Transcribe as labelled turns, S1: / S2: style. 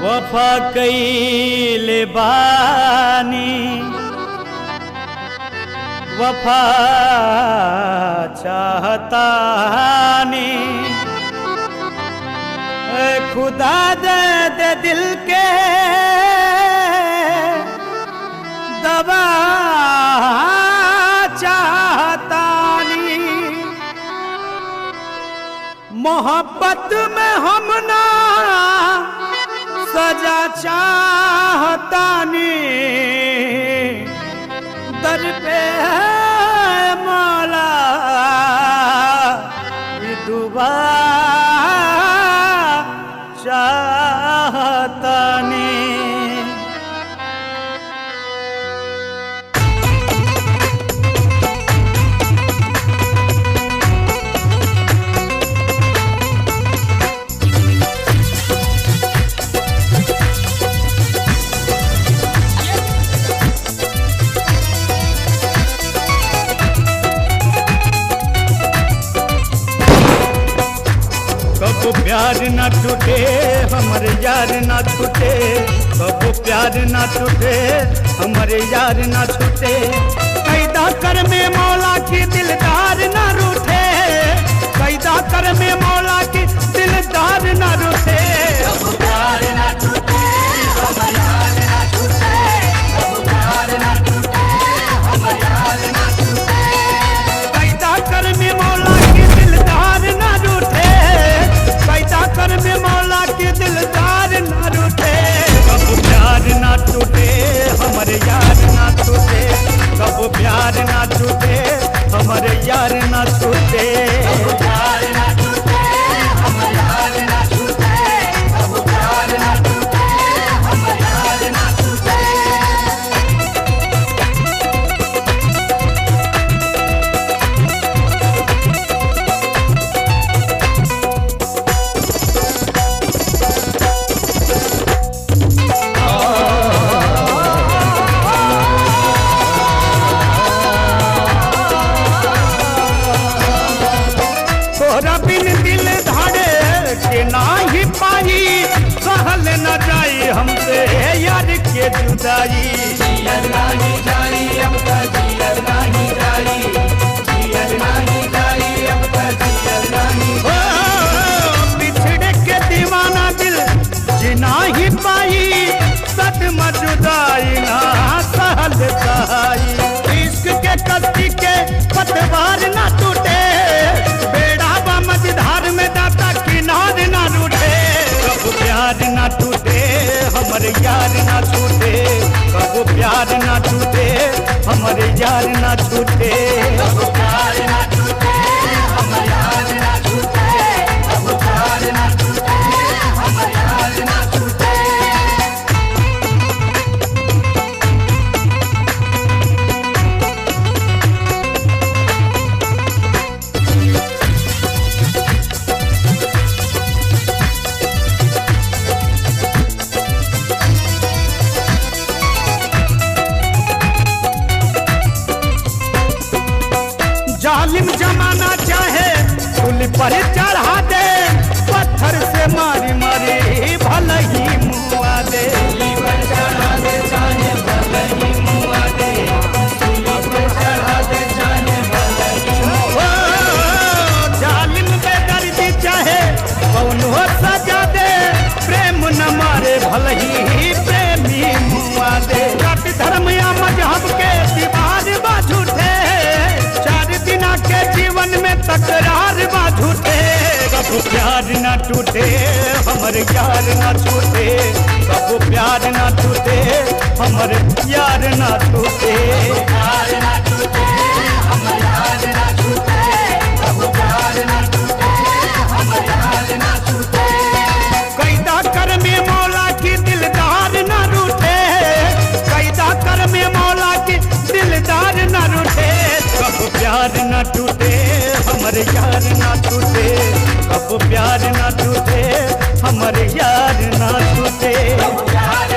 S1: वफा कइले बानी वफा चाहतानी खुदा दे दे दिल के दवा चाहतानी मोहब्बत में हम ना सजा चाहतानी दर पे है मौला ये दुआ चाहतानी। कबो प्यार ना टूटे हमारे यार ना छूटे, कबो प्यार ना टूटे हमारे यार ना छूटे। कैदा कर में मौला की दिलदार ना रूठे, कैदा कर में मौला की दिलदार ना रूठे।
S2: कबो प्यार ना टूटे हमारे यार ना छूटे, कबो प्यार ना टूटे हमारे यार ना छूटे।
S1: कैदा कर में मौला की दिलदार ना रूठे, कैदा कर में मौला की दिलदार ना रूठे। कबो प्यार ना टूटे हमारे यार ना छूटे, कबो प्यार ना टूटे हमारे यार ना छूटे।
S2: कबो प्यार ना टूटे हमारे यार ना छूटे, कबो प्यार ना टूटे हमारे यार ना छूटे।
S1: तोरा बिन दिल धाड़े के नाही पाई, सहल न जाई हमसे यार के जुदाई।
S2: जियर नाही जाई अब तक जियर नाही जाई, जियर नाही जाई अब तक जियर नाही।
S1: ओ, बिछड़े के दीवाना दिल जिना ही पाई, सदमा जुदाई ना सहल सहाई। इश्क के कश्ती के पतवार ना टूटे, धार में दाता किनार ना रूठे। कबो प्यार ना टूटे हमारे यार ना छूटे, कबो प्यार ना टूटे हमारे यार ना छूटे।
S2: कबो प्यार ना टूटे हमारे यार ना छूटे, कबो प्यार ना टूटे हमारे यार ना छूटे।
S1: जालिम जमाना चाहे पुल पर चढ़ा दे, पत्थर से मारी मारी भले ही मुआ दे।
S2: सूली पर चढ़ा दे चाहे भले ही मुआ दे, सूली पर चढ़ा दे चाहे भले ही मुआ दे।
S1: जालिम बेदर्दी चाहे कौनो सजा दे, प्रेम न मारे भले ही प्रेमी मुआ दे। जाति धर्म या मजहब के दीवार बा झूठे, के जीवन में तकरार बा झूठे। कबो प्यार ना टूटे हमारे यार ना छूटे, कबो प्यार ना टूटे हमारे यार ना छूटे।
S2: प्यार ना टूटे हमारे यार ना छूटे, कबो प्यार ना टूटे हमारे यार ना छूटे।
S1: कैदा कर में मौला की दिलदार ना रूठे, कैदा कर में मौला की दिलदार ना रूठे। कबो प्यार ना टूटे हमारे यार ना छूटे, कबो प्यार ना टूटे हमारे यार ना छूटे।
S2: कबो प्यार